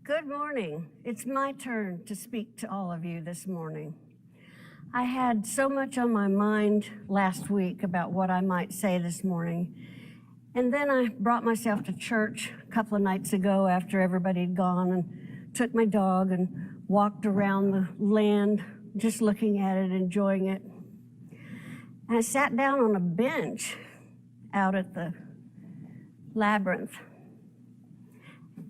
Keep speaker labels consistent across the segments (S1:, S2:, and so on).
S1: Good morning. It's my turn to speak to all of you this morning. I had so much on my mind last week about what I might say this morning. And then I brought myself to church a couple of nights ago after everybody had gone and took my dog and walked around the land, just looking at it, enjoying it. And I sat down on a bench out at the labyrinth.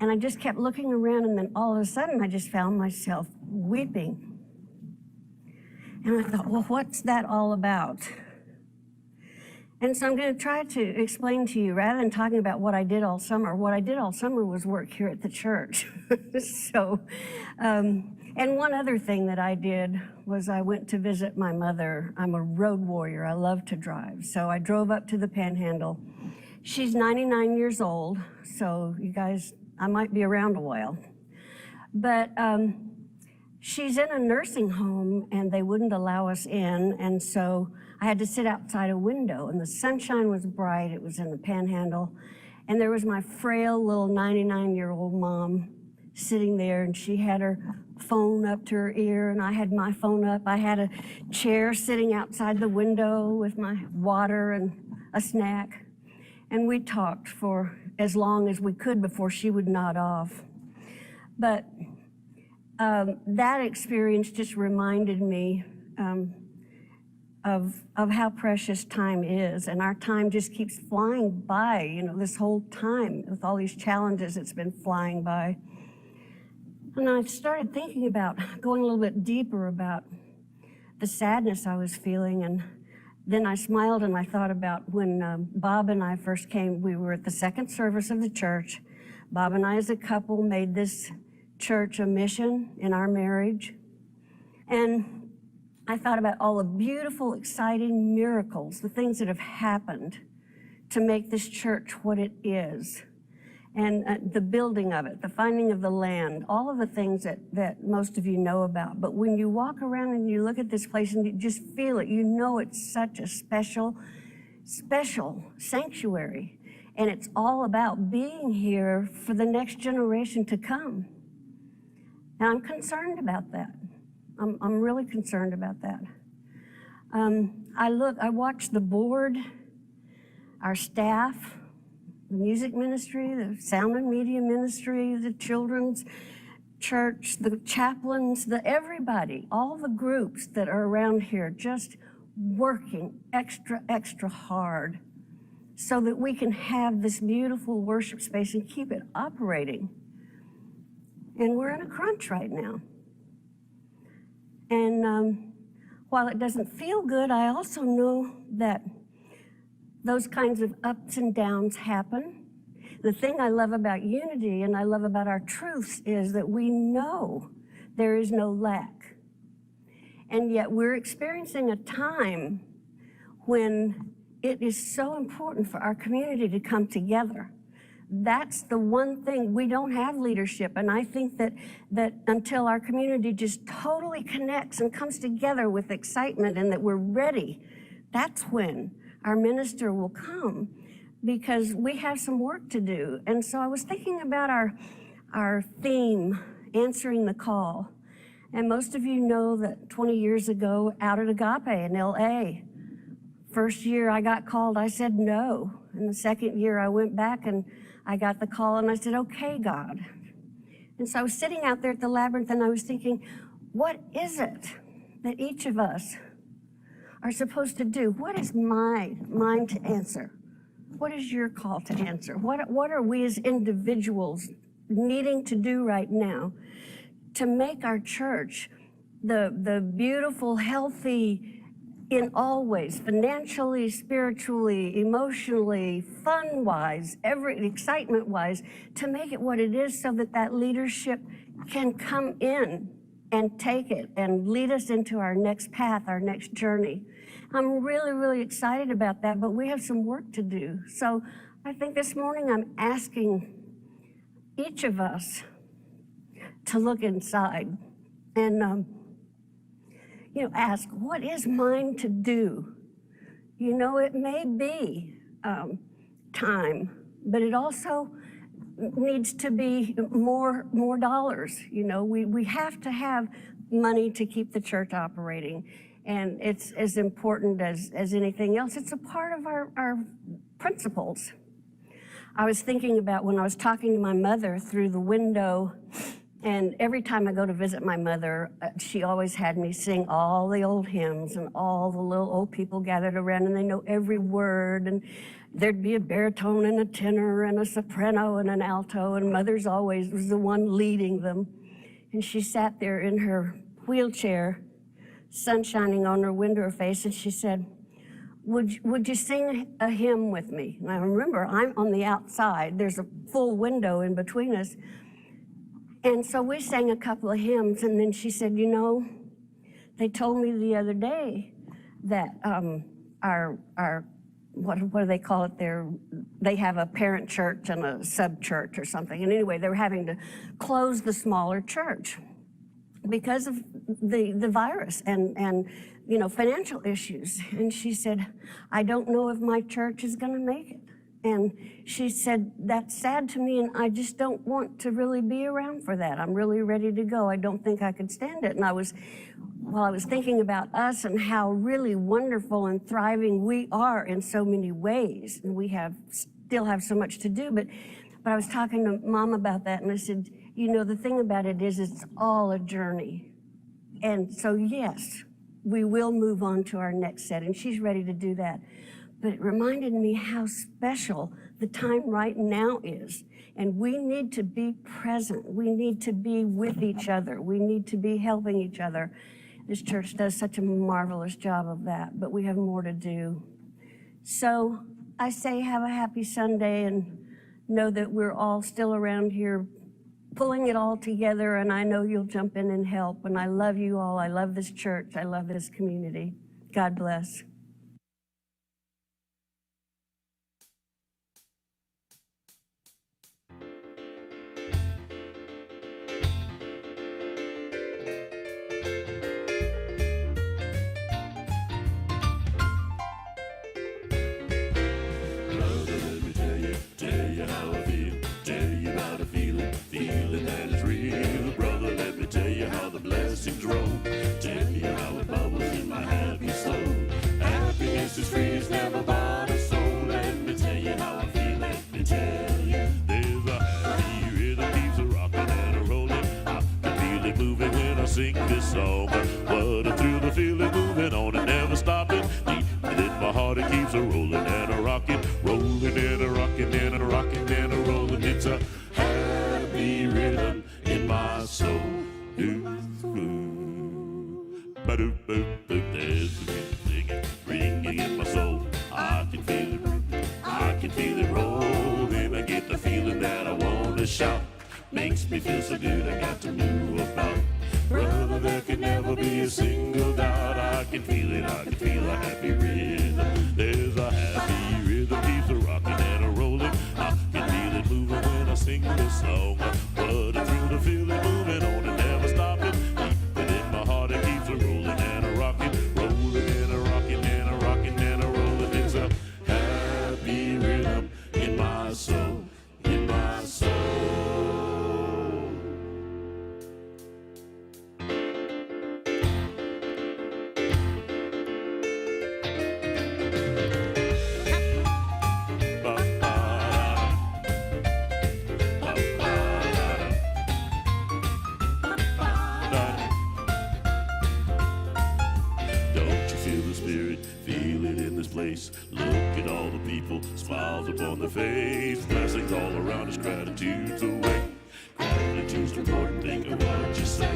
S1: And I just kept looking around, and then all of a sudden I just found myself weeping. And I thought, well, what's that all about? And so I'm going to try to explain to you, rather than talking about what I did all summer was work here at the church. And one other thing that I did was I went to visit my mother. I'm a road warrior. I love to drive. So I drove up to the Panhandle. She's 99 years old, so you guys, I might be around a while. But she's in a nursing home, and they wouldn't allow us in, and so I had to sit outside a window, and the sunshine was bright. It was in the Panhandle, and there was my frail little 99-year-old mom sitting there, and she had her phone up to her ear, and I had my phone up. I had a chair sitting outside the window with my water and a snack, and we talked for as long as we could before she would nod off. But that experience just reminded me of how precious time is, and our time just keeps flying by. You know, this whole time with all these challenges, it's been flying by. And I started thinking about going a little bit deeper about the sadness I was feeling, and then I smiled and I thought about when Bob and I first came. We were at the second service of the church. Bob and I as a couple made this church a mission in our marriage. And I thought about all the beautiful, exciting miracles, the things that have happened to make this church what it is. And the building of it, the finding of the land, all of the things that most of you know about. But when you walk around and you look at this place and you just feel it, you know it's such a special, special sanctuary. And it's all about being here for the next generation to come. And I'm concerned about that. I'm really concerned about that. I watch the board, our staff, the music ministry, the sound and media ministry, the children's church, the chaplains, everybody, all the groups that are around here just working extra hard so that we can have this beautiful worship space and keep it operating. And we're in a crunch right now. And while it doesn't feel good, I also know that those kinds of ups and downs happen. The thing I love about unity and I love about our truths is that we know there is no lack. And yet we're experiencing a time when it is so important for our community to come together. That's the one thing. We don't have leadership, and I think that until our community just totally connects and comes together with excitement and that we're ready, that's when our minister will come, because we have some work to do. And so I was thinking about our theme, answering the call. And most of you know that 20 years ago out at Agape in LA, first year I got called, I said no. And the second year I went back and I got the call and I said, okay, God. And so I was sitting out there at the labyrinth and I was thinking, what is it that each of us are supposed to do? What is mine to answer? What is your call to answer? What are we as individuals needing to do right now to make our church the beautiful, healthy, in all ways, financially, spiritually, emotionally, fun-wise, excitement-wise, to make it what it is so that leadership can come in and take it and lead us into our next path, our next journey. I'm really, really excited about that, but we have some work to do. So I think this morning I'm asking each of us to look inside and ask, what is mine to do? You know, it may be time, but it also needs to be more dollars. You know, we have to have money to keep the church operating. And it's as important as anything else. It's a part of our principles. I was thinking about when I was talking to my mother through the window, and every time I go to visit my mother, she always had me sing all the old hymns, and all the little old people gathered around, and they know every word, and there'd be a baritone and a tenor and a soprano and an alto, and Mother's always was the one leading them. And she sat there in her wheelchair, sun shining on her window face, and she said, would you sing a hymn with me? And I remember I'm on the outside. There's a full window in between us. And so we sang a couple of hymns, and then she said, you know, they told me the other day that our what do they call it there? They have a parent church and a sub-church or something. And anyway, they were having to close the smaller church because of the virus and you know, financial issues. And she said, I don't know if my church is going to make it. And she said, that's sad to me, and I just don't want to really be around for that. I'm really ready to go. I don't think I could stand it. And while I was thinking about us and how really wonderful and thriving we are in so many ways, and we still have so much to do, but I was talking to Mom about that, and I said, you know, the thing about it is it's all a journey. And so, yes, we will move on to our next set, and she's ready to do that. But it reminded me how special the time right now is. And we need to be present. We need to be with each other. We need to be helping each other. This church does such a marvelous job of that, but we have more to do. So I say have a happy Sunday, and know that we're all still around here pulling it all together, and I know you'll jump in and help. And I love you all. I love this church. I love this community. God bless.
S2: Feeling that is real, brother, let me tell you how the blessings roll. Tell you how it bubbles in my happy soul. Happiness is free, it's never bought a soul. Let me tell you how I feel, let me tell you. There's a happy rhythm, keeps a rocking and a rolling. I can feel it moving when I sing this song. What a thrill to feel it moving on and never stopping. Deep within my heart it keeps a rolling and a rocking, rolling and a rocking and a rocking and a rolling. It's a happy rhythm in my soul. There's the music singing, ringing in my soul. I can feel it rolling. I get the feeling that I want to shout. Makes me feel so good, I got to move about. Brother, there can never be a single doubt. I can feel it, I can feel a happy rhythm. There's a happy rhythm, keeps a rocking and a rolling. I can feel it moving when I sing this song. What a thrill to feel it moving on and never stopping. Deep within my heart it keeps a rolling and a rocking, rolling and a rocking and a rocking and a rolling. It's a happy rhythm in my soul, in my soul. Look at all the people, smiles upon their face. Blessings all around us, gratitude's the way. Gratitude's the important thing of what you say.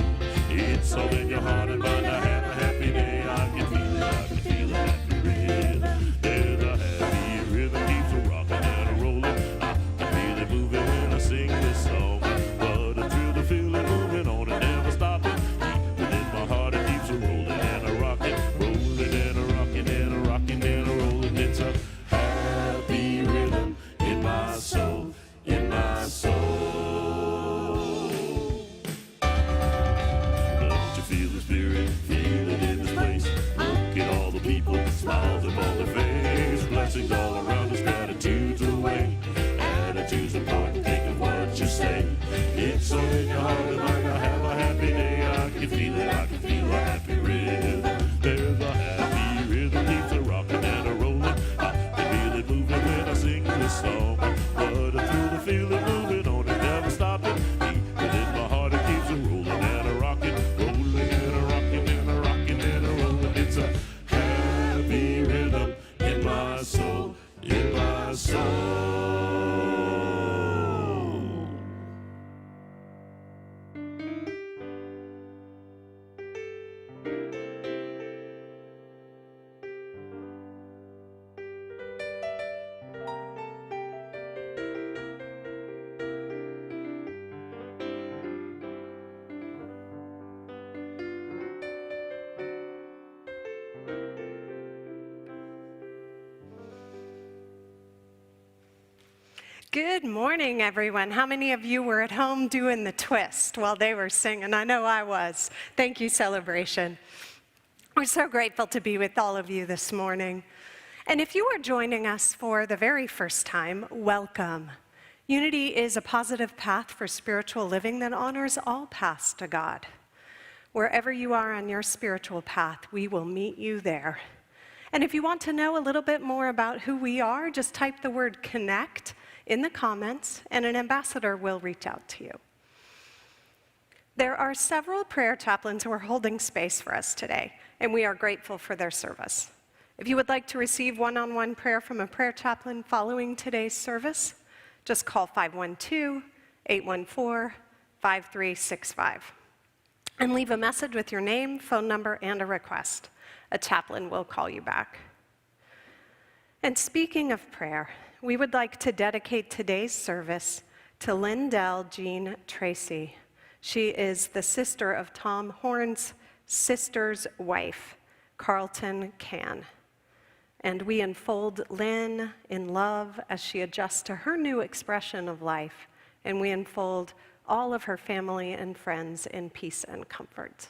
S2: It's all in your heart and mind. I have a happy day. I can feel it, I can feel a happy rhythm. There's a happy rhythm, keeps a rocking and a rolling. I can feel it moving when I sing this song. What a thrill to feel it moving on and never stopping. Deep within my heart it keeps a rolling and a rocking, rolling and a rocking and a rocking and a rolling. It's a happy rhythm in my soul, in my soul. Don't you feel the spirit? Feel it in this place. So in your heart and mind, I have a happy day. I can feel it, I can feel a happy rhythm. There's a happy rhythm, keeps a rocking and a rolling. I can feel it moving when I sing this song. But I feel the feeling moving on and never stopping. Deep within my heart, it keeps a rolling and a rocking, rolling and a rocking and a rocking and a rolling. It's a happy rhythm in my soul, in my soul.
S3: Good morning, everyone. How many of you were at home doing the twist while they were singing? I know I was. Thank you, Celebration. We're so grateful to be with all of you this morning. And if you are joining us for the very first time, welcome. Unity is a positive path for spiritual living that honors all paths to God. Wherever you are on your spiritual path, we will meet you there. And if you want to know a little bit more about who we are, just type the word connect in the comments, and an ambassador will reach out to you. There are several prayer chaplains who are holding space for us today, and we are grateful for their service. If you would like to receive one-on-one prayer from a prayer chaplain following today's service, just call 512-814-5365 and leave a message with your name, phone number, and a request. A chaplain will call you back. And speaking of prayer, we would like to dedicate today's service to Lindell Jean Tracy. She is the sister of Tom Horn's sister's wife, Carlton Can. And we enfold Lynn in love as she adjusts to her new expression of life, and we enfold all of her family and friends in peace and comfort.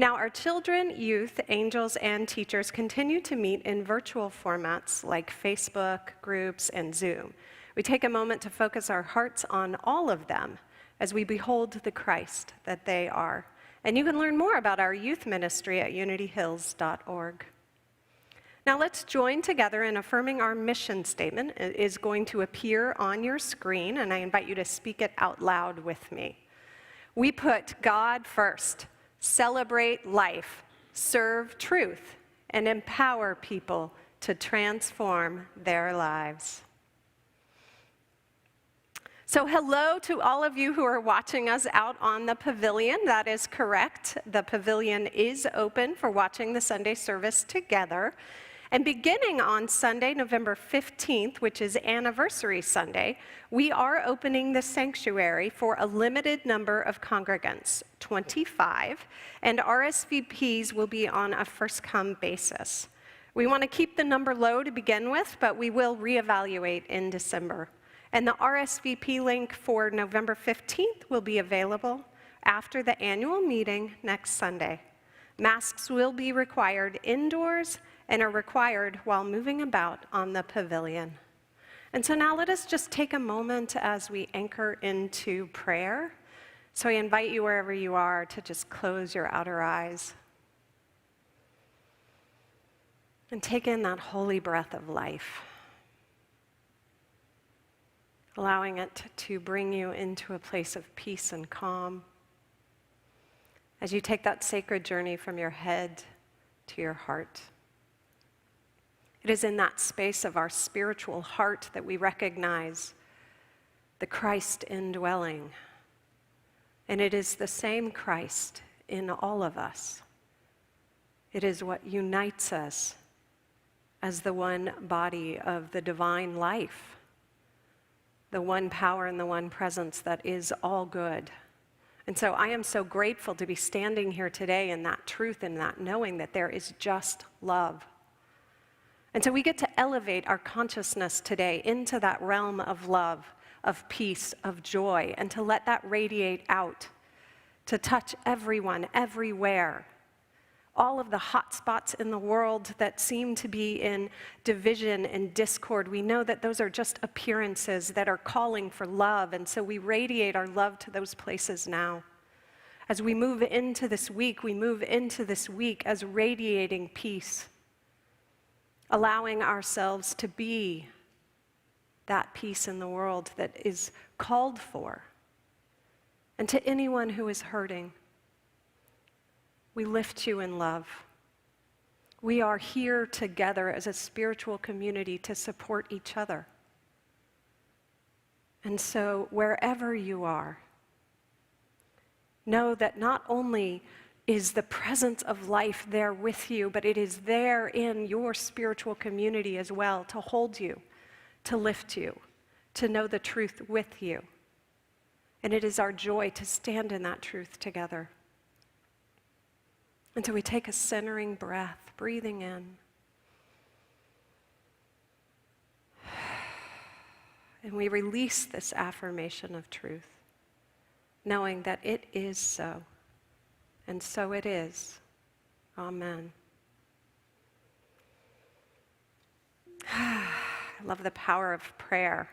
S3: Now, our children, youth, angels, and teachers continue to meet in virtual formats like Facebook, groups, and Zoom. We take a moment to focus our hearts on all of them as we behold the Christ that they are. And you can learn more about our youth ministry at unityhills.org. Now, let's join together in affirming our mission statement. It is going to appear on your screen, and I invite you to speak it out loud with me. We put God first. Celebrate life, serve truth, and empower people to transform their lives. So hello to all of you who are watching us out on the pavilion. That is correct. The pavilion is open for watching the Sunday service together. And beginning on Sunday, November 15th, which is Anniversary Sunday, we are opening the sanctuary for a limited number of congregants, 25, and RSVPs will be on a first-come basis. We want to keep the number low to begin with, but we will reevaluate in December. And the RSVP link for November 15th will be available after the annual meeting next Sunday. Masks will be required indoors and are required while moving about on the pavilion. And so now let us just take a moment as we anchor into prayer. So I invite you wherever you are to just close your outer eyes and take in that holy breath of life, allowing it to bring you into a place of peace and calm as you take that sacred journey from your head to your heart. It is in that space of our spiritual heart that we recognize the Christ indwelling. And it is the same Christ in all of us. It is what unites us as the one body of the divine life, the one power and the one presence that is all good. And so I am so grateful to be standing here today in that truth and that knowing that there is just love. And so we get to elevate our consciousness today into that realm of love, of peace, of joy, and to let that radiate out, to touch everyone, everywhere, all of the hot spots in the world that seem to be in division and discord, we know that those are just appearances that are calling for love, and so we radiate our love to those places now. As we move into this week, we move into this week as radiating peace, allowing ourselves to be that peace in the world that is called for. And to anyone who is hurting, we lift you in love. We are here together as a spiritual community to support each other. And so wherever you are, know that not only is the presence of life there with you, but it is there in your spiritual community as well to hold you, to lift you, to know the truth with you. And it is our joy to stand in that truth together. And so we take a centering breath, breathing in. And we release this affirmation of truth, knowing that it is so. And so it is. Amen. I love the power of prayer.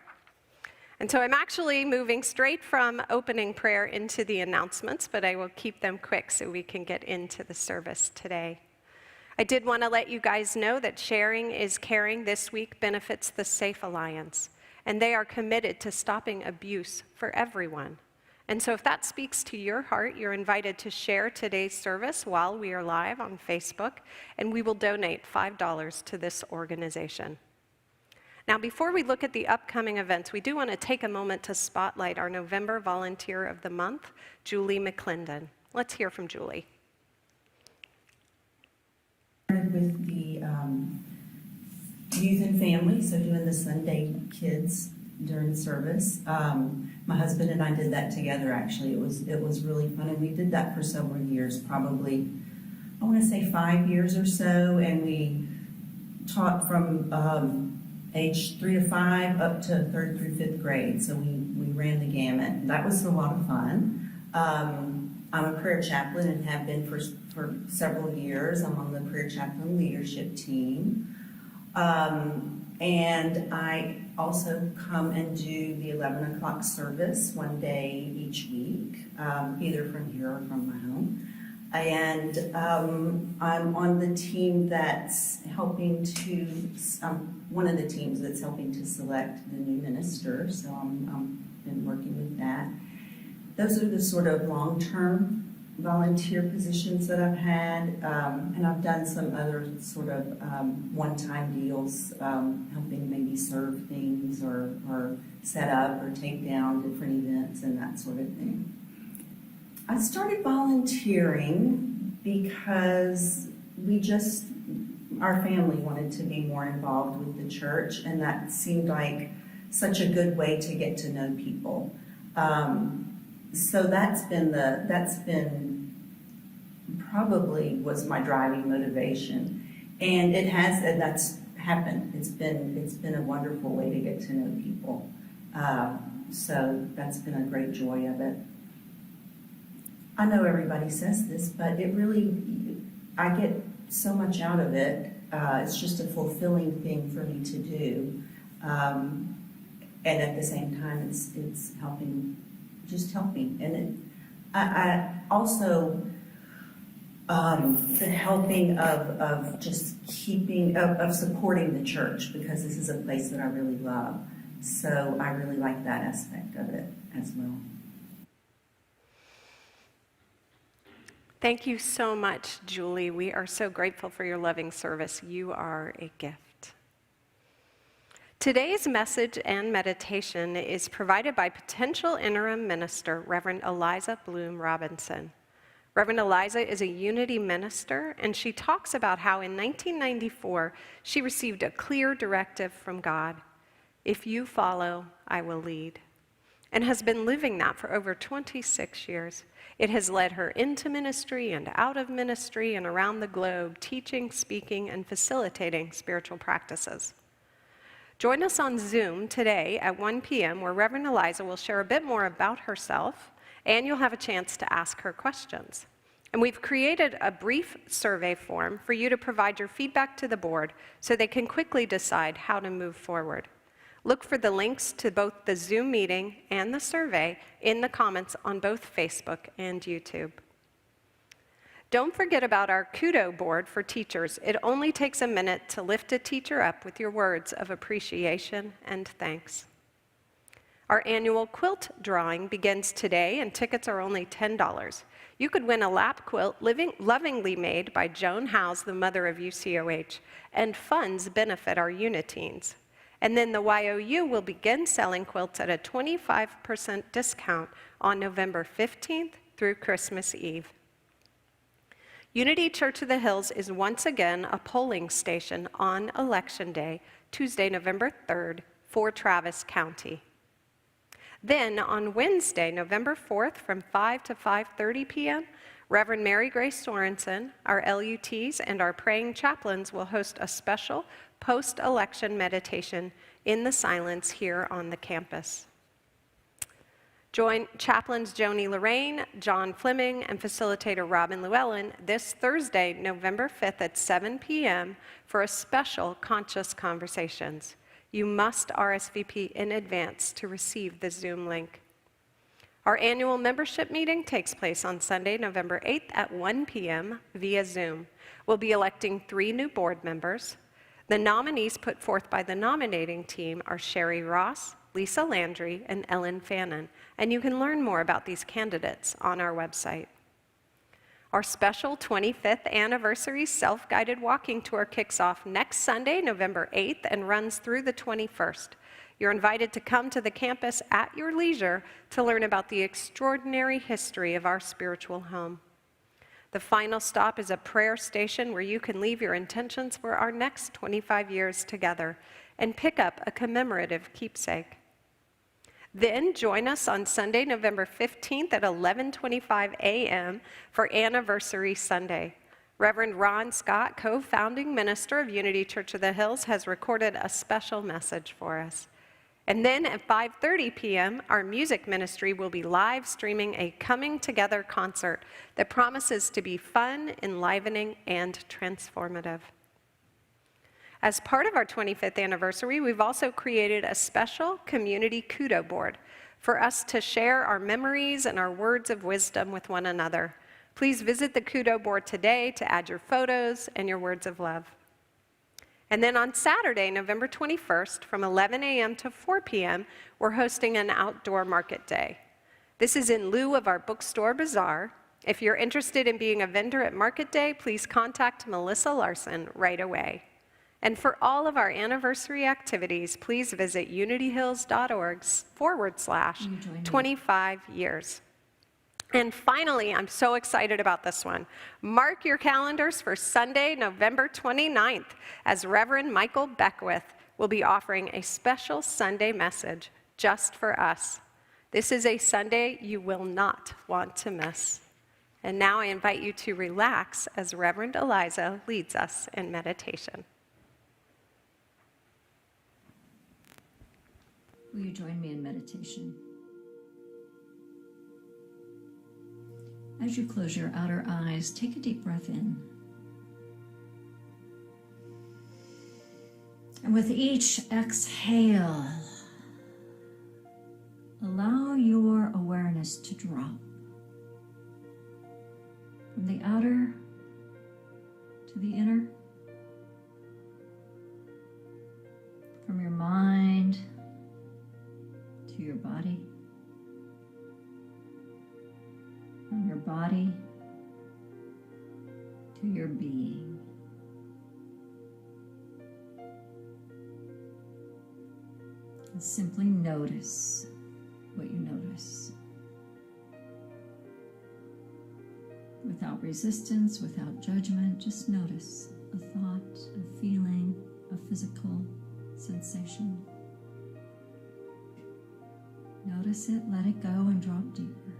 S3: And so I'm actually moving straight from opening prayer into the announcements, but I will keep them quick so we can get into the service today. I did want to let you guys know that Sharing is Caring this week benefits the Safe Alliance, and they are committed to stopping abuse for everyone. And so if that speaks to your heart, you're invited to share today's service while we are live on Facebook, and we will donate $5 to this organization. Now, before we look at the upcoming events, we do want to take a moment to spotlight our November Volunteer of the Month, Julie McClendon. Let's hear from Julie.
S4: With the youth and family, so doing the Sunday kids during service. My husband and I did that together, actually. It was really fun, and we did that for several years, probably, I want to say 5 years or so, and we taught from age 3 to 5 up to 3rd through 5th grade, so we ran the gamut. That was a lot of fun. I'm a prayer chaplain and have been for several years. I'm on the prayer chaplain leadership team. And I also come and do the 11 o'clock service one day each week, either from here or from my home. And I'm on the team that's helping to, one of the teams that's helping to select the new minister, so I've been working with that. Those are the sort of long-term volunteer positions that I've had, and I've done some other sort of one-time deals, helping maybe serve things or set up or take down different events and that sort of thing. I started volunteering because our family wanted to be more involved with the church, and that seemed like such a good way to get to know people. So that's been probably was my driving motivation, and that's happened. It's been a wonderful way to get to know people. So that's been a great joy of it. I know everybody says this, but I get so much out of it. It's just a fulfilling thing for me to do. And at the same time, it's helping. And I also, the helping of just of supporting the church, because this is a place that I really love. So I really like that aspect of it as well.
S3: Thank you so much, Julie. We are so grateful for your loving service. You are a gift. Today's message and meditation is provided by potential interim minister, Reverend Eliza Bloom Robinson. Reverend Eliza is a Unity minister, and she talks about how in 1994 she received a clear directive from God: if you follow, I will lead, and has been living that for over 26 years. It has led her into ministry and out of ministry and around the globe, teaching, speaking, and facilitating spiritual practices. Join us on Zoom today at 1 p.m. where Reverend Eliza will share a bit more about herself, and you'll have a chance to ask her questions. And we've created a brief survey form for you to provide your feedback to the board so they can quickly decide how to move forward. Look for the links to both the Zoom meeting and the survey in the comments on both Facebook and YouTube. Don't forget about our Kudo board for teachers. It only takes a minute to lift a teacher up with your words of appreciation and thanks. Our annual quilt drawing begins today, and tickets are only $10. You could win a lap quilt lovingly made by Joan Howes, the mother of UCOH, and funds benefit our Uniteens. And then the YOU will begin selling quilts at a 25% discount on November 15th through Christmas Eve. Unity Church of the Hills is once again a polling station on Election Day, Tuesday, November 3rd, for Travis County. Then on Wednesday, November 4th, from 5 to 5:30 p.m., Reverend Mary Grace Sorensen, our LUTs, and our praying chaplains will host a special post-election meditation in the silence here on the campus. Join chaplains Joni Lorraine, John Fleming, and facilitator Robin Llewellyn this Thursday, November 5th at 7 p.m. for a special Conscious Conversations. You must RSVP in advance to receive the Zoom link. Our annual membership meeting takes place on Sunday, November 8th at 1 p.m. via Zoom. We'll be electing 3 new board members. The nominees put forth by the nominating team are Sherry Ross, Lisa Landry, and Ellen Fannin, and you can learn more about these candidates on our website. Our special 25th anniversary self-guided walking tour kicks off next Sunday, November 8th, and runs through the 21st. You're invited to come to the campus at your leisure to learn about the extraordinary history of our spiritual home. The final stop is a prayer station where you can leave your intentions for our next 25 years together and pick up a commemorative keepsake. Then join us on Sunday, November 15th at 11:25 a.m. for Anniversary Sunday. Reverend Ron Scott, co-founding minister of Unity Church of the Hills, has recorded a special message for us. And then at 5:30 p.m., our music ministry will be live streaming a Coming Together concert that promises to be fun, enlivening, and transformative. As part of our 25th anniversary, we've also created a special community Kudo board for us to share our memories and our words of wisdom with one another. Please visit the Kudo board today to add your photos and your words of love. And then on Saturday, November 21st, from 11 a.m. to 4 p.m., we're hosting an outdoor market day. This is in lieu of our bookstore bazaar. If you're interested in being a vendor at Market Day, please contact Melissa Larson right away. And for all of our anniversary activities, please visit unityhills.org/25 years. And finally, I'm so excited about this one. Mark your calendars for Sunday, November 29th, as Reverend Michael Beckwith will be offering a special Sunday message just for us. This is a Sunday you will not want to miss. And now I invite you to relax as Reverend Eliza leads us in meditation.
S5: Will you join me in meditation? As you close your outer eyes, take a deep breath in. And with each exhale, allow your awareness to drop from the outer to the inner, from your mind to your body, from your body to your being. And simply notice what you notice. Without resistance, without judgment, just notice a thought, a feeling, a physical sensation. Notice it, let it go, and drop deeper.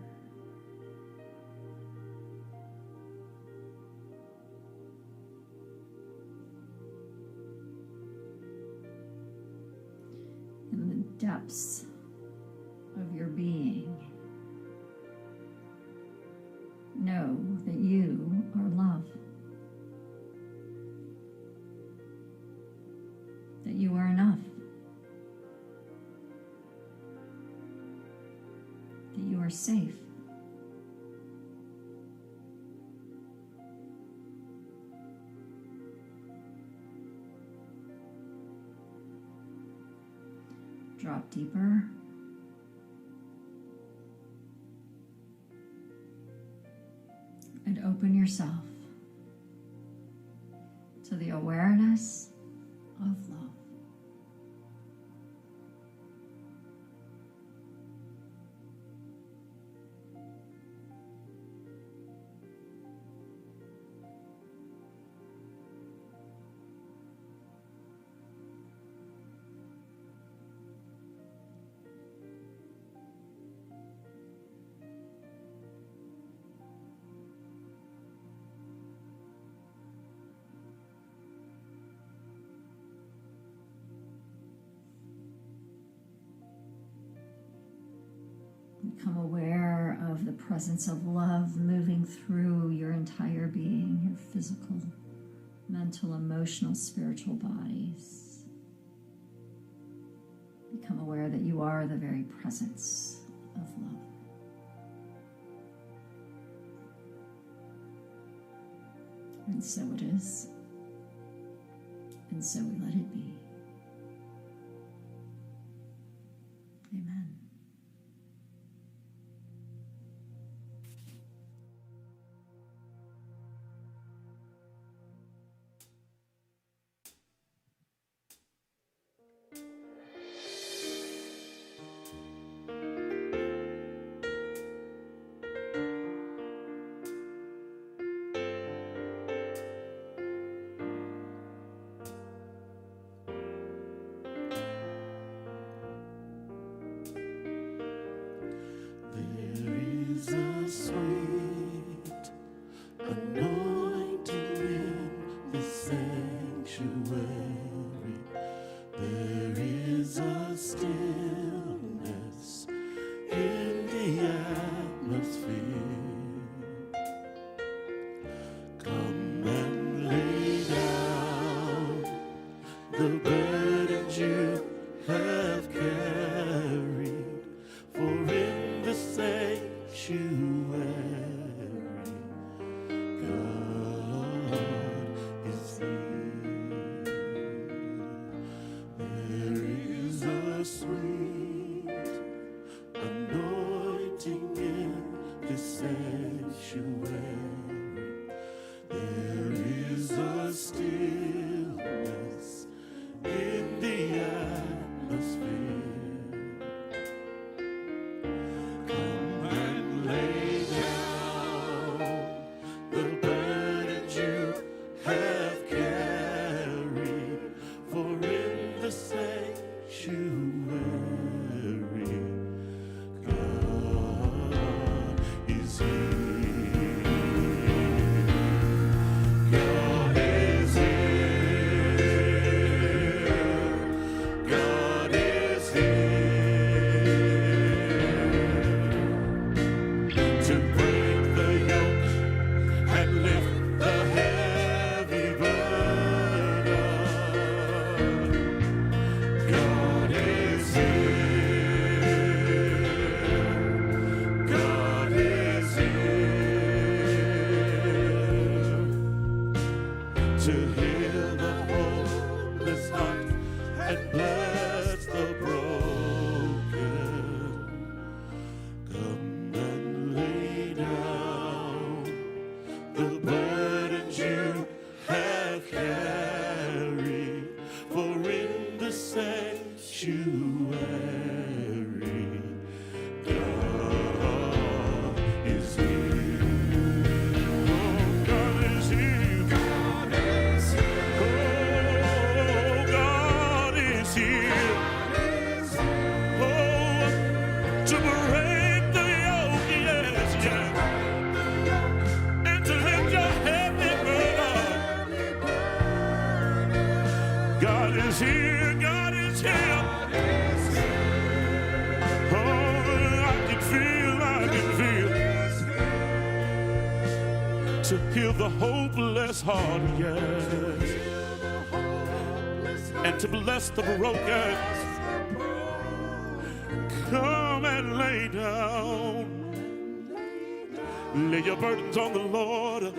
S5: In the depths of your being, know that that you are love, that you are enough, that you are safe. Drop deeper. And open yourself to the awareness of love. Become aware of the presence of love moving through your entire being, your physical, mental, emotional, spiritual bodies. Become aware that you are the very presence of love. And so it is. And so we let it be. Amen.
S2: God is here, God is here. heal the hopeless heart, yes, and to bless the broken. Come and lay down, lay your burdens on the Lord.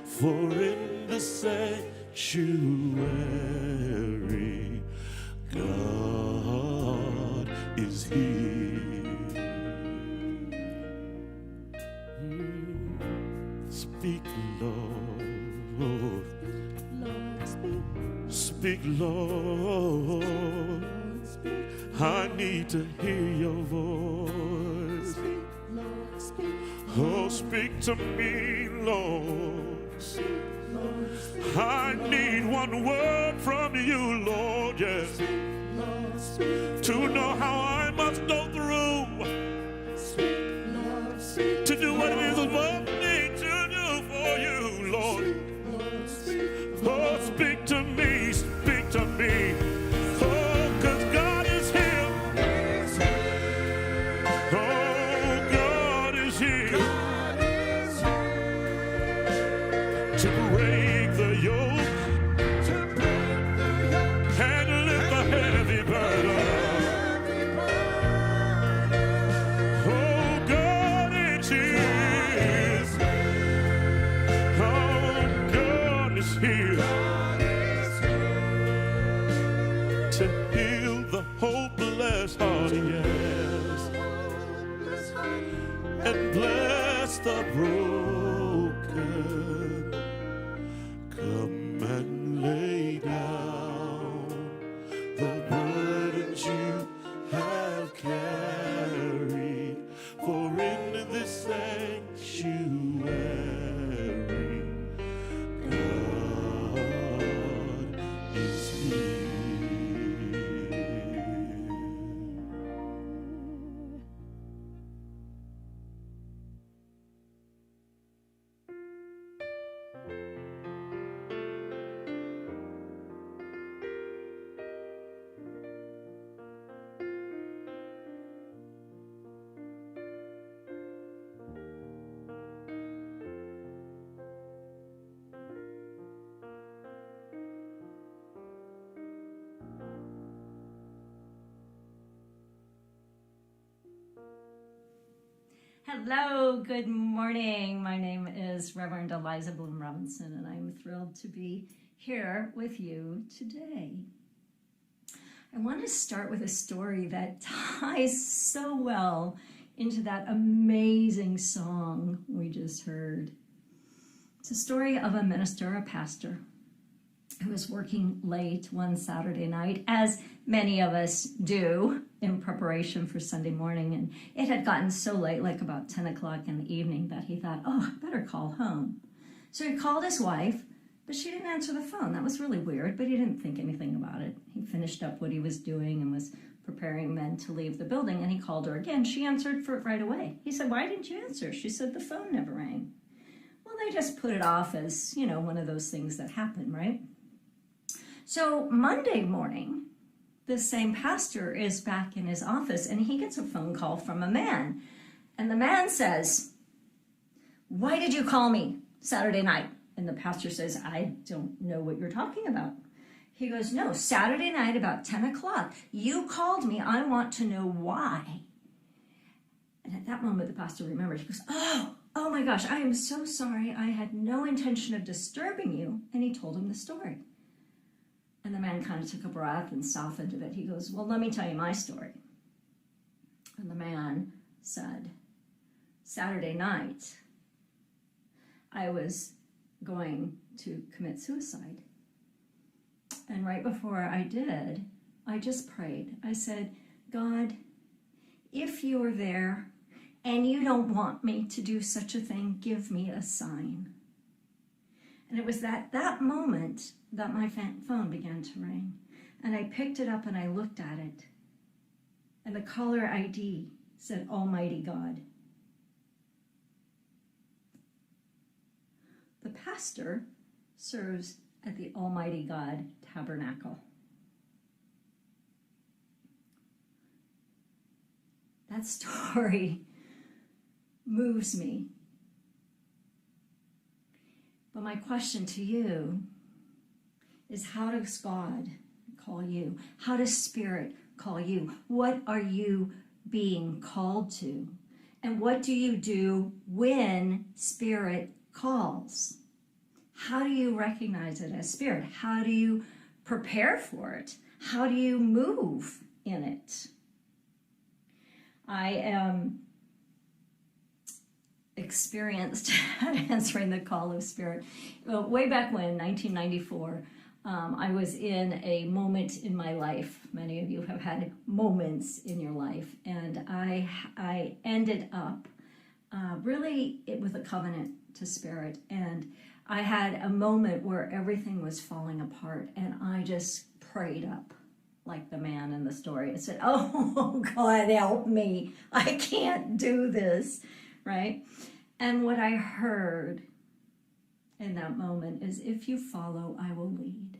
S2: For in the sanctuary, God is here. Speak, Lord. Speak, Lord. I need to hear your voice. Oh, speak to me, Lord. I need one word from you, Lord, yes, to know how I must go through, to do what it is above me to do for you, Lord. Oh, speak to me, speak to me. Oh, 'cause God is here. Oh, God is here to break the yoke and lift the heavy burden. Oh, God is here. Oh, God is here to heal the hopeless heart, yes, and bless the broken. Come and lay down the burdens you have carried, for in this sanctuary, God is here.
S5: Hello, good morning. My name is Reverend Eliza Bloom Robinson, and I'm thrilled to be here with you today. I want to start with a story that ties so well into that amazing song we just heard. It's a story of a minister, a pastor, who was working late one Saturday night, as many of us do in preparation for Sunday morning. And it had gotten so late, like about 10 o'clock in the evening, that he thought, oh, I better call home. So he called his wife, but she didn't answer the phone. That was really weird, but he didn't think anything about it. He finished up what he was doing and was preparing then to leave the building, and he called her again. She answered for it right away. He said, why didn't you answer? She said, the phone never rang. Well, they just put it off as, one of those things that happen, right? So Monday morning, the same pastor is back in his office, and he gets a phone call from a man. And the man says, why did you call me Saturday night? And the pastor says, I don't know what you're talking about. He goes, no, Saturday night about 10 o'clock. You called me. I want to know why. And at that moment, the pastor remembered. He goes, oh my gosh, I am so sorry. I had no intention of disturbing you. And he told him the story. And the man kind of took a breath and softened a bit. He goes, well, let me tell you my story. And the man said, Saturday night, I was going to commit suicide. And right before I did, I just prayed. I said, God, if you are there and you don't want me to do such a thing, give me a sign. And it was at that moment that my phone began to ring. And I picked it up and I looked at it. And the caller ID said, Almighty God. The pastor serves at the Almighty God Tabernacle. That story moves me. But my question to you is, how does God call you? How does Spirit call you? What are you being called to? And what do you do when Spirit calls? How do you recognize it as Spirit? How do you prepare for it? How do you move in it? I am experienced at answering the call of Spirit. Well, way back when, 1994, I was in a moment in my life. Many of you have had moments in your life, and I ended up really with a covenant to Spirit, and I had a moment where everything was falling apart, and I just prayed up like the man in the story. I said, "Oh, God, help me. I can't do this," right? And what I heard in that moment is, "If you follow, I will lead."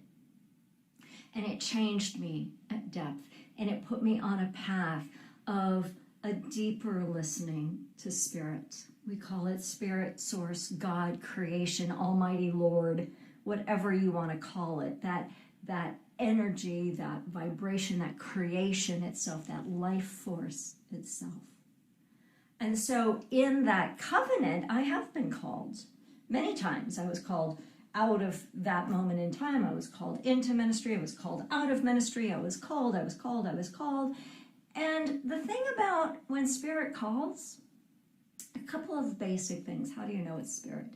S5: And it changed me at depth, and it put me on a path of a deeper listening to Spirit. We call it Spirit, Source, God, Creation, Almighty Lord, whatever you want to call it. That energy, that vibration, that creation itself, that life force itself. And so in that covenant, I have been called many times. I was called out of that moment in time. I was called into ministry. I was called out of ministry. I was called. And the thing about when Spirit calls, a couple of basic things. How do you know it's Spirit?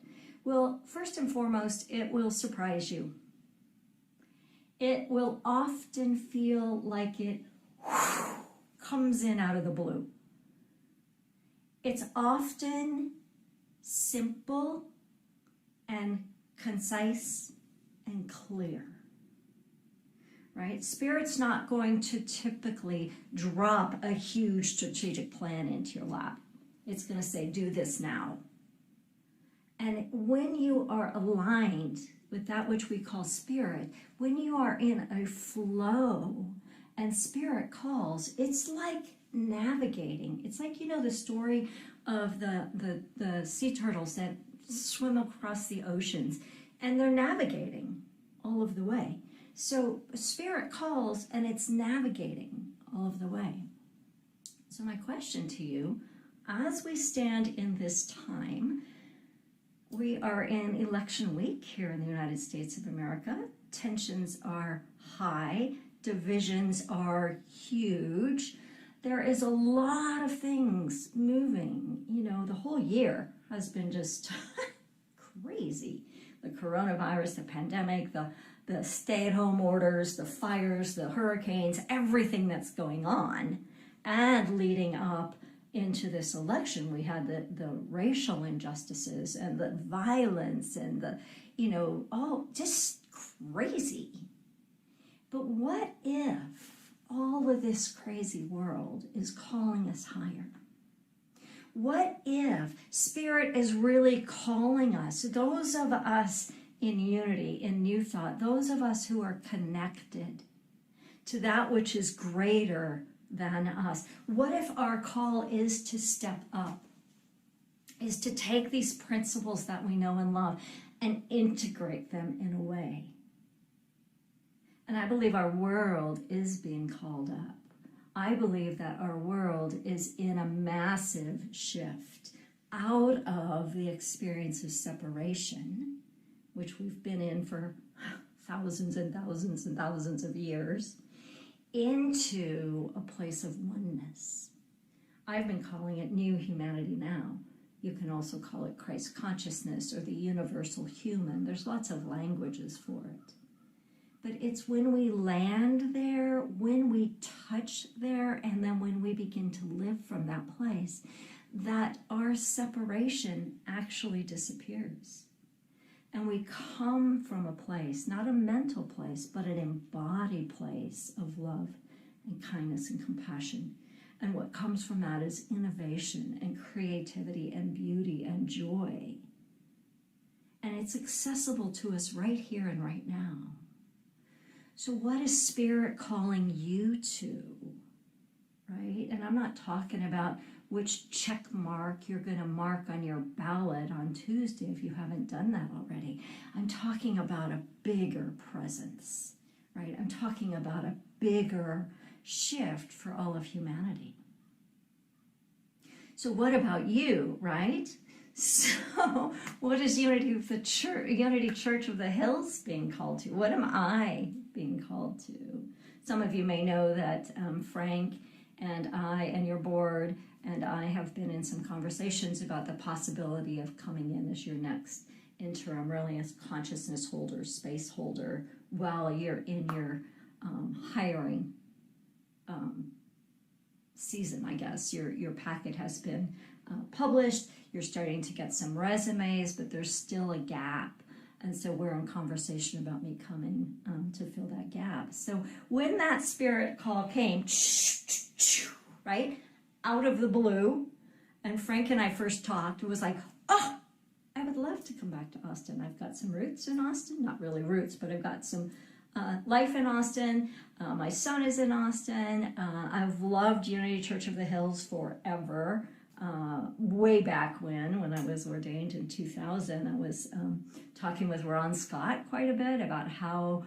S5: Well, first and foremost, it will surprise you. It will often feel like it comes in out of the blue. It's often simple and concise and clear, right? Spirit's not going to typically drop a huge strategic plan into your lap. It's going to say, "Do this now." And when you are aligned with that which we call Spirit, when you are in a flow and Spirit calls, it's like navigating. It's like, you know, the story of the sea turtles that swim across the oceans, and they're navigating all of the way. So Spirit calls, and it's navigating all of the way. So my question to you, as we stand in this time, we are in election week here in the United States of America. Tensions are high. Divisions are huge. There is a lot of things moving. You know, the whole year has been just crazy. The coronavirus, the pandemic, the stay-at-home orders, the fires, the hurricanes, everything that's going on. And leading up into this election, we had the racial injustices and the violence and the, you know, all just crazy. But what if all of this crazy world is calling us higher? What if Spirit is really calling us, those of us in unity, in New Thought, those of us who are connected to that which is greater than us? What if our call is to step up, is to take these principles that we know and love and integrate them in a way? And I believe our world is being called up. I believe that our world is in a massive shift out of the experience of separation, which we've been in for thousands and thousands and thousands of years, into a place of oneness. I've been calling it New Humanity Now. You can also call it Christ consciousness or the universal human. There's lots of languages for it. But it's when we land there, when we touch there, and then when we begin to live from that place, that our separation actually disappears. And we come from a place, not a mental place, but an embodied place of love and kindness and compassion. And what comes from that is innovation and creativity and beauty and joy. And it's accessible to us right here and right now. So what is Spirit calling you to, right? And I'm not talking about which check mark you're going to mark on your ballot on Tuesday if you haven't done that already. I'm talking about a bigger presence, right? I'm talking about a bigger shift for all of humanity. So what about you, right? So what is Unity Church of the Hills being called to? What am I being called to? Some of you may know that Frank and I and your board and I have been in some conversations about the possibility of coming in as your next interim, really as consciousness holder, space holder, while you're in your hiring season, I guess. Your packet has been published. You're starting to get some resumes, but there's still a gap. And so we're in conversation about me coming to fill that gap. So when that spirit call came, right, out of the blue, and Frank and I first talked, it was like, oh, I would love to come back to Austin. I've got some roots in Austin, not really roots, but I've got some life in Austin. My son is in Austin. I've loved Unity Church of the Hills forever. Way back when I was ordained in 2000, I was talking with Ron Scott quite a bit about how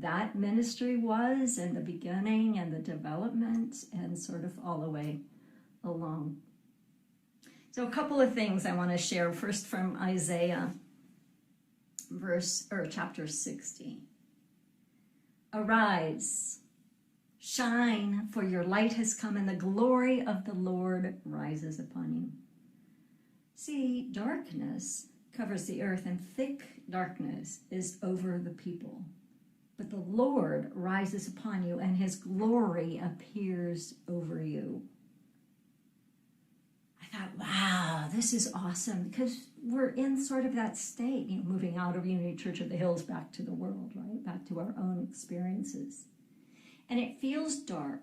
S5: that ministry was and the beginning and the development and sort of all the way along. So a couple of things I want to share. First from Isaiah chapter 60. Arise, shine, for your light has come, and the glory of the Lord rises upon you. See, darkness covers the earth, and thick darkness is over the people. But the Lord rises upon you, and his glory appears over you. I thought, wow, this is awesome, because we're in sort of that state, moving out of Unity Church of the Hills back to the world, right? Back to our own experiences. And it feels dark,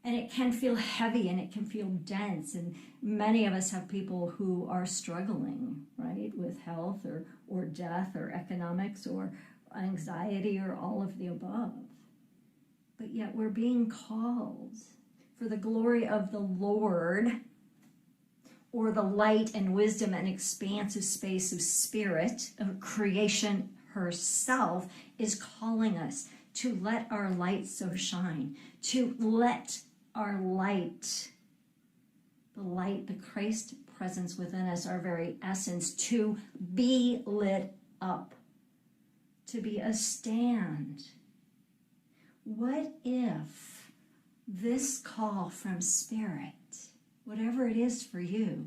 S5: and it can feel heavy, and it can feel dense. And many of us have people who are struggling, right, with health or death or economics or anxiety or all of the above. But yet we're being called for the glory of the Lord, or the light and wisdom and expansive space of spirit, of creation herself, is calling us to let our light so shine, to let our light, the Christ presence within us, our very essence, to be lit up, to be a stand. What if this call from Spirit, whatever it is for you,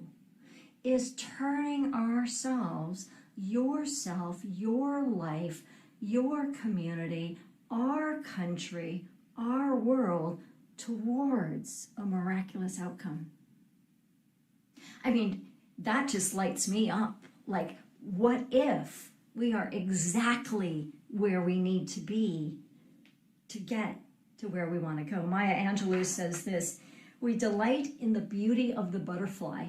S5: is turning ourselves, yourself, your life, your community, our country, our world, towards a miraculous outcome? I mean, that just lights me up. Like, what if we are exactly where we need to be to get to where we want to go? Maya Angelou says this: we delight in the beauty of the butterfly,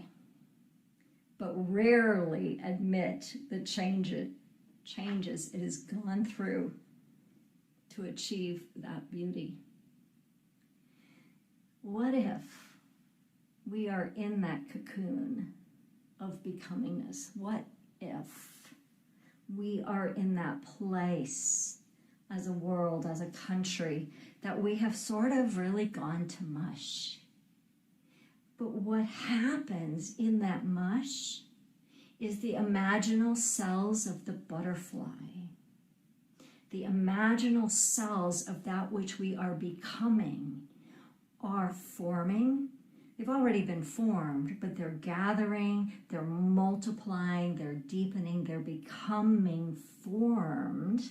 S5: but rarely admit the changes it has gone through to achieve that beauty. What if we are in that cocoon of becomingness? What if we are in that place as a world, as a country, that we have sort of really gone to mush? But what happens in that mush is the imaginal cells of the butterfly, the imaginal cells of that which we are becoming, are forming. They've already been formed, but they're gathering, they're multiplying, they're deepening, they're becoming formed.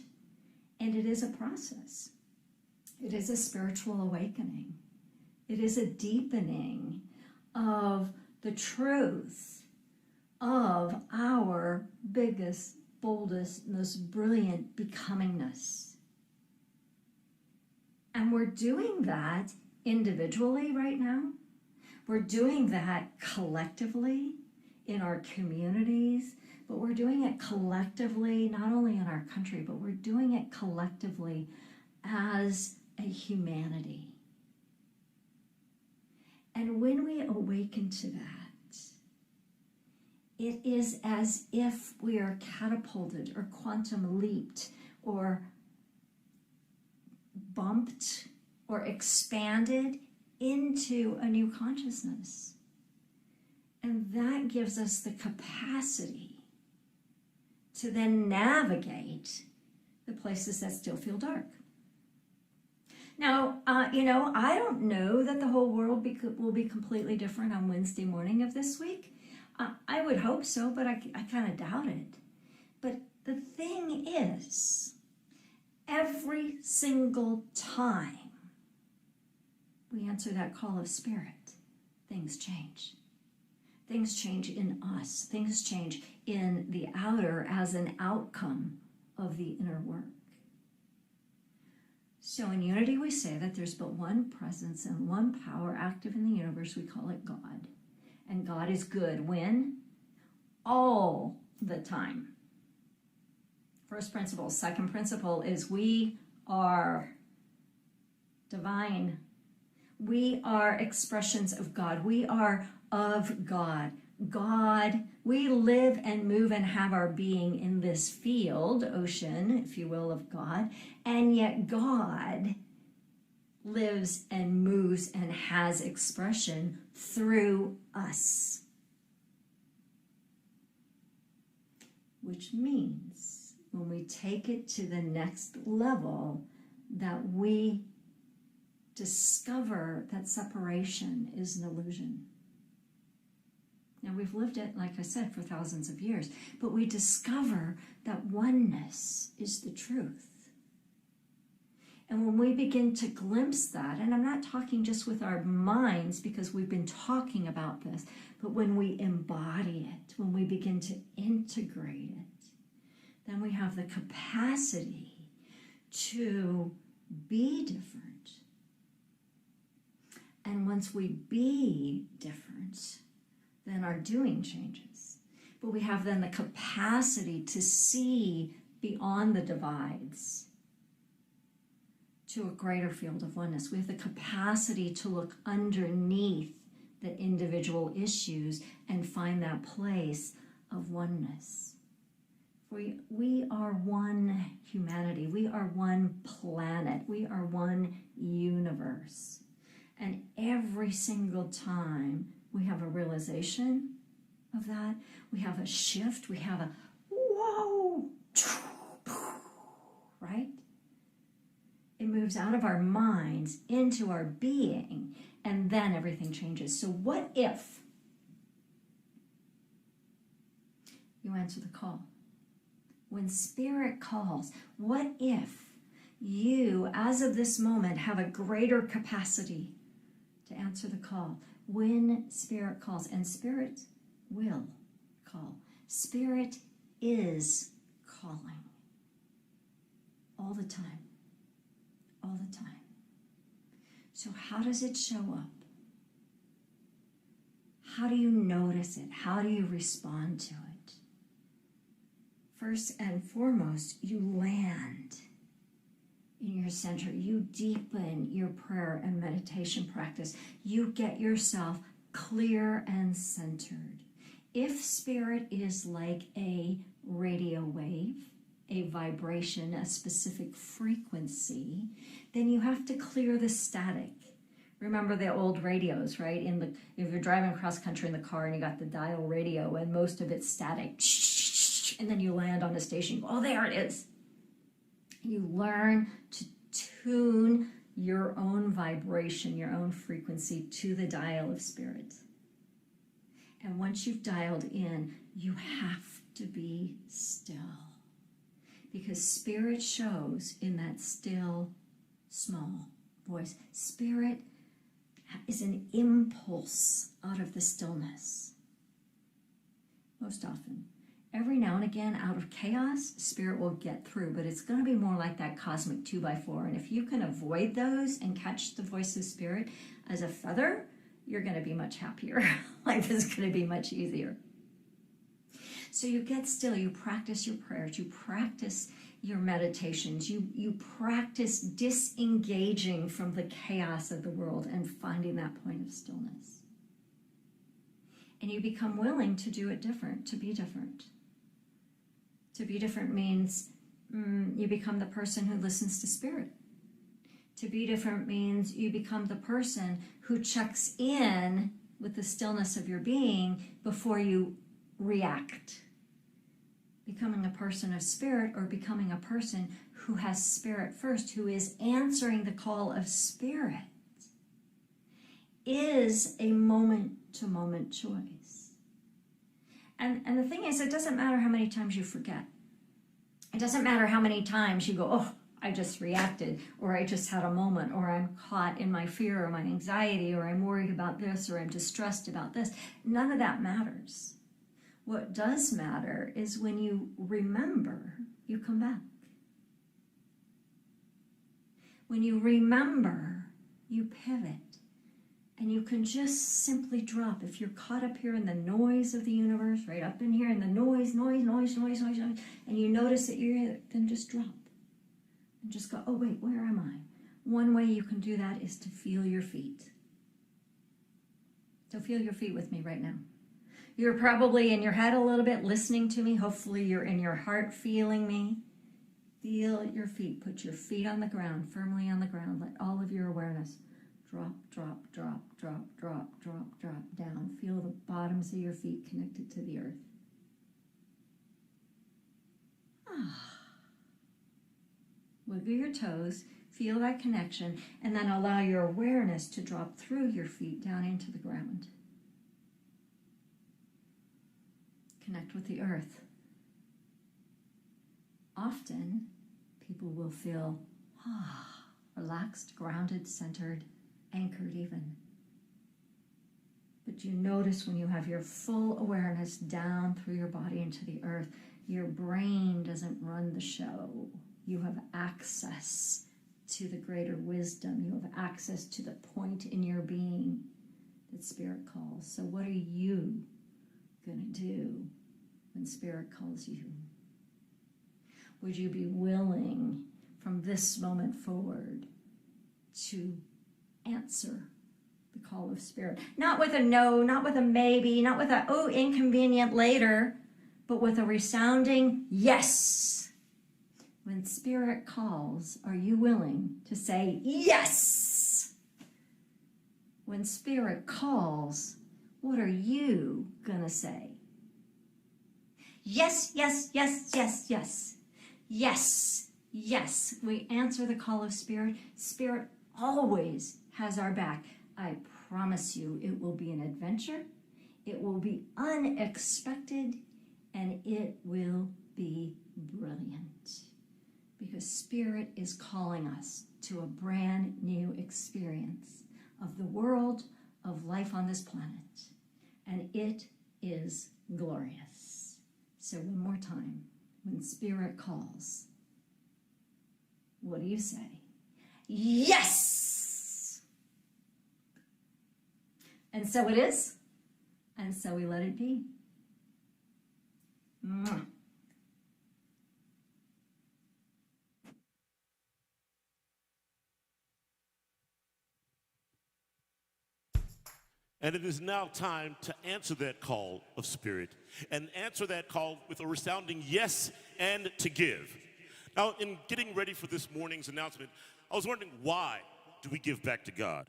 S5: And it is a process. It is a spiritual awakening. It is a deepening of the truth of our biggest, boldest, most brilliant becomingness. And we're doing that individually right now. We're doing that collectively in our communities, but we're doing it collectively not only in our country, but we're doing it collectively as a humanity. And when we awaken to that, it is as if we are catapulted or quantum leaped or bumped or expanded into a new consciousness. And that gives us the capacity to then navigate the places that still feel dark. Now, I don't know that the whole world will be completely different on Wednesday morning of this week. I would hope so, but I kind of doubt it. But the thing is, every single time we answer that call of spirit, things change. Things change in us. Things change in the outer as an outcome of the inner work. So in Unity, we say that there's but one presence and one power active in the universe. We call it God. And God is good when? All the time. First principle. Second principle is we are divine. We are expressions of God. We are of God. God, we live and move and have our being in this field, ocean, if you will, of God. And yet God lives and moves and has expression through us. Which means when we take it to the next level, that we discover that separation is an illusion. Now, we've lived it, like I said, for thousands of years, but we discover that oneness is the truth. And when we begin to glimpse that, and I'm not talking just with our minds because we've been talking about this, but when we embody it, when we begin to integrate it, then we have the capacity to be different. And once we be different, then our doing changes. But we have then the capacity to see beyond the divides to a greater field of oneness. We have the capacity to look underneath the individual issues and find that place of oneness. We are one humanity. We are one planet. We are one universe. And every single time we have a realization of that, we have a shift, we have a whoa, right? It moves out of our minds into our being, and then everything changes. So what if you answer the call? When Spirit calls, what if you, as of this moment, have a greater capacity to answer the call? When Spirit calls, and Spirit will call. Spirit is calling all the time. All the time. So how does it show up? How do you notice it? How do you respond to it? First and foremost, you land in your center. You deepen your prayer and meditation practice. You get yourself clear and centered. If Spirit is like a radio wave, a vibration, a specific frequency, then you have to clear the static. Remember the old radios, right? If you're driving across country in the car and you got the dial radio and most of it's static, and then you land on a station, oh, there it is. You learn to tune your own vibration, your own frequency to the dial of Spirit. And once you've dialed in, you have to be still. Because Spirit shows in that still, small voice. Spirit is an impulse out of the stillness. Most often. Every now and again, out of chaos, Spirit will get through, but it's going to be more like that cosmic 2x4. And if you can avoid those and catch the voice of Spirit as a feather, you're going to be much happier. Life is going to be much easier. So you get still, you practice your prayers, you practice your meditations. You practice disengaging from the chaos of the world and finding that point of stillness. And you become willing to do it different, to be different. To be different means you become the person who listens to spirit. To be different means you become the person who checks in with the stillness of your being before you react. Becoming a person of spirit, or becoming a person who has spirit first, who is answering the call of spirit, is a moment-to-moment choice. And the thing is, it doesn't matter how many times you forget. It doesn't matter how many times you go, oh, I just reacted, or I just had a moment, or I'm caught in my fear or my anxiety, or I'm worried about this, or I'm distressed about this. None of that matters. What does matter is when you remember, you come back. When you remember, you pivot. And you can just simply drop. If you're caught up here in the noise of the universe, right up in here in the noise, and you notice that you're here, then just drop. And just go, oh wait, where am I? One way you can do that is to feel your feet. So feel your feet with me right now. You're probably in your head a little bit listening to me. Hopefully you're in your heart feeling me. Feel your feet. Put your feet on the ground, firmly on the ground. Let all of your awareness drop, drop, drop, drop, drop, drop, drop down. Feel the bottoms of your feet connected to the earth. Wiggle your toes, feel that connection, and then allow your awareness to drop through your feet down into the ground. Connect with the earth. Often, people will feel relaxed, grounded, centered, anchored even. But you notice when you have your full awareness down through your body into the earth, your brain doesn't run the show. You have access to the greater wisdom. You have access to the point in your being that Spirit calls. So what are you going to do when Spirit calls you? Would you be willing from this moment forward to answer the call of Spirit? Not with a no, not with a maybe, not with a, oh, inconvenient later, but with a resounding yes. When Spirit calls, are you willing to say yes? When Spirit calls, what are you going to say? Yes, yes, yes, yes, yes. Yes, yes. We answer the call of Spirit. Spirit always has our back. I promise you, it will be an adventure. It will be unexpected, and it will be brilliant. Because Spirit is calling us to a brand new experience of the world, of life on this planet. And it is glorious. So one more time, when Spirit calls, what do you say? Yes! And so it is, and so we let it be. Mwah.
S2: And it is now time to answer that call of Spirit, and answer that call with a resounding yes and to give. Now, in getting ready for this morning's announcement, I was wondering, why do we give back to God?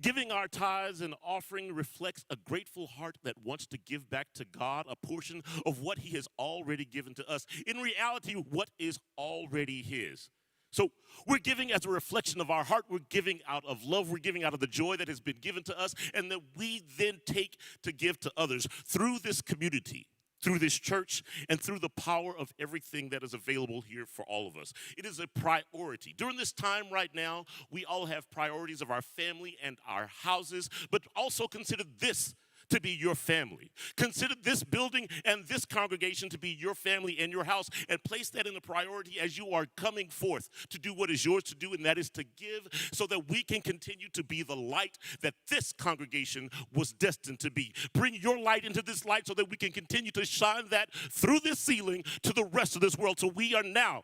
S2: Giving our tithes and offering reflects a grateful heart that wants to give back to God a portion of what He has already given to us. In reality, what is already His. So we're giving as a reflection of our heart. We're giving out of love. We're giving out of the joy that has been given to us, and that we then take to give to others through this community, through this church, and through the power of everything that is available here for all of us. It is a priority. During this time right now, we all have priorities of our family and our houses, but also consider this to be your family. Consider this building and this congregation to be your family and your house, and place that in a priority as you are coming forth to do what is yours to do, and that is to give, so that we can continue to be the light that this congregation was destined to be. Bring your light into this light so that we can continue to shine that through this ceiling to the rest of this world. So we are now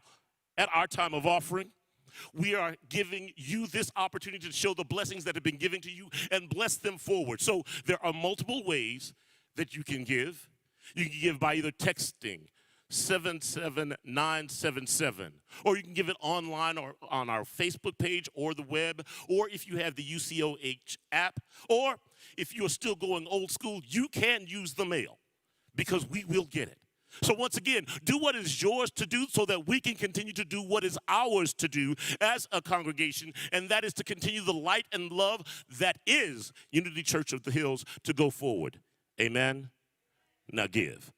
S2: at our time of offering, we are giving you this opportunity to show the blessings that have been given to you and bless them forward. So there are multiple ways that you can give. You can give by either texting 77977, or you can give it online or on our Facebook page or the web, or if you have the UCOH app, or if you are still going old school, you can use the mail because we will get it. So once again, do what is yours to do so that we can continue to do what is ours to do as a congregation, and that is to continue the light and love that is Unity Church of the Hills to go forward. Amen? Now give.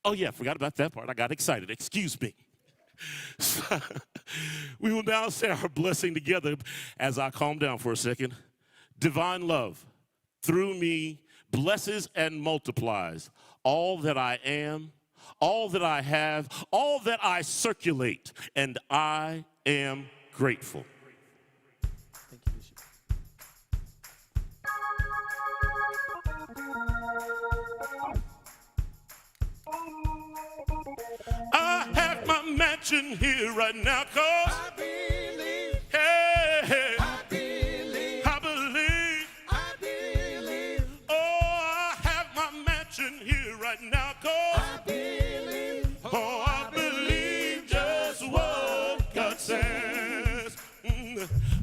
S2: Oh yeah, forgot about that part. I got excited. Excuse me. We will now say our blessing together as I calm down for a second. Divine love through me blesses and multiplies all that I am, all that I have, all that I circulate, and I am grateful. Thank you, Bishop. I have my mansion here right now, 'cause I believe. Hey, hey. I believe. I believe. I believe. Oh, I have my mansion here right now, 'cause I believe. Oh, I believe just what God says.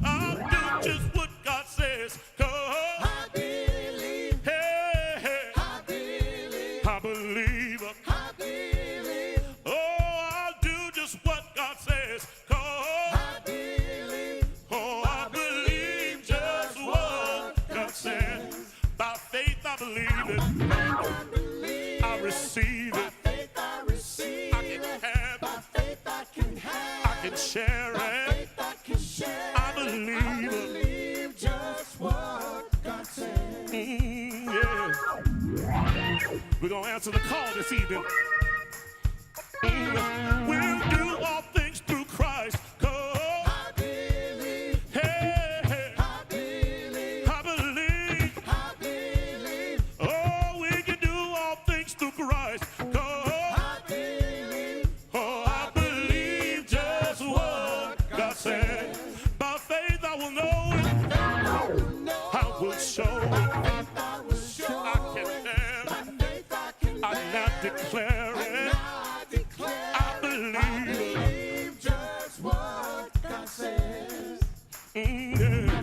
S2: I'll do just what God says, 'cause I believe. Hey, hey. I believe. I believe. Receive it. By faith I receive. I can have. By faith I can have. I can share it. By faith I can share. I believe just what God says. Yeah. We're gonna answer the call this evening. We'll do all things through Christ. 'Cause I believe. Hey, hey. I believe. I believe. I believe. Oh, we can do all things through Christ. 'Cause I believe. Oh, I believe just what God said. By faith I will know it. I will show it. I can have. By faith I can. I now declare it. I believe just what God says. Yeah.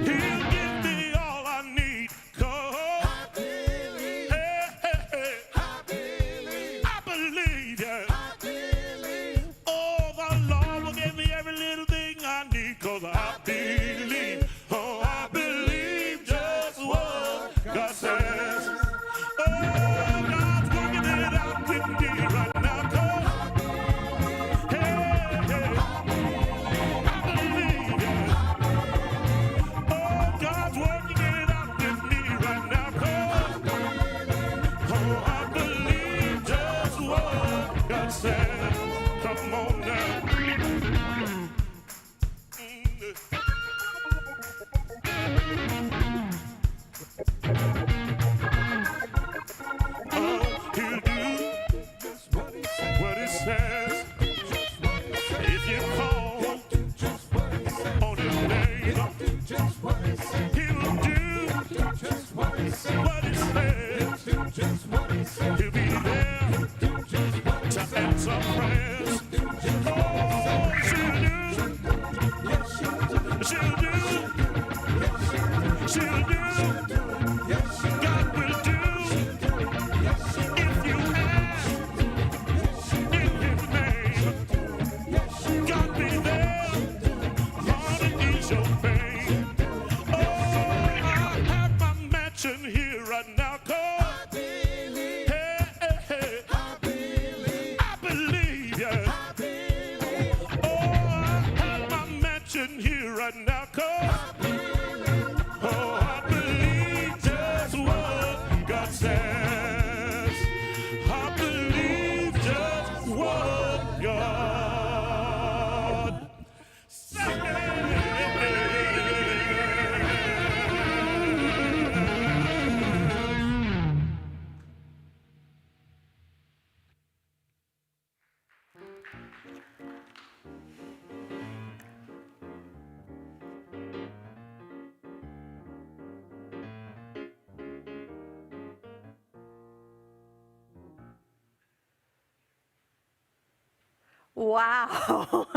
S2: He'll give me all I need, 'cause I believe. Hey, hey, hey. I believe. I believe, yeah. I believe. Oh, the Lord will give me every little thing I need, 'cause I believe. Oh, I believe just what God says. Oh, God's working it out with me right now, 'cause I believe. Hey, hey. I believe, yeah. Oh, God's working it out with me right now, 'cause oh, I believe just what God said. Come on now. Oh, he'll do what he says. If you call on his name, he'll do what he says. He'll be there to answer prayers. Oh, she'll do. She'll do. She'll do. God will do. If you ask in his name, God be there. Lord, it is your pain. Oh, I have my mansion here right now, 'cause I believe. Hey, hey, hey. I believe. I believe, yeah. I believe. Oh, I have my mansion here right now, 'cause I believe. Oh, I believe
S3: Wow.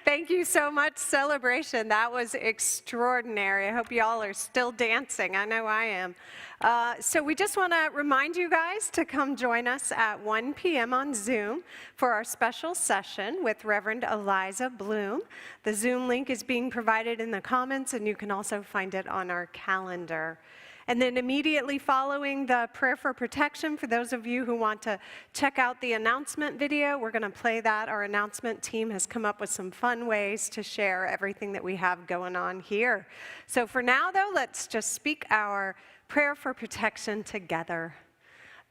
S3: Thank you so much, Celebration. That was extraordinary. I hope y'all are still dancing. I know I am. So we just want to remind you guys to come join us at 1 p.m. on Zoom for our special session with Reverend Eliza Bloom. The Zoom link is being provided in the comments, and you can also find it on our calendar. And then immediately following the prayer for protection, for those of you who want to check out the announcement video, we're going to play that. Our announcement team has come up with some fun ways to share everything that we have going on here. So for now, though, let's just speak our prayer for protection together.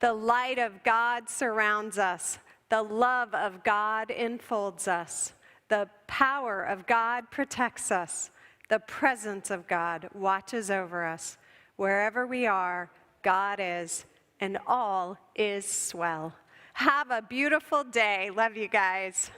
S3: The light of God surrounds us. The love of God enfolds us. The power of God protects us. The presence of God watches over us. Wherever we are, God is, and all is swell. Have a beautiful day. Love you guys.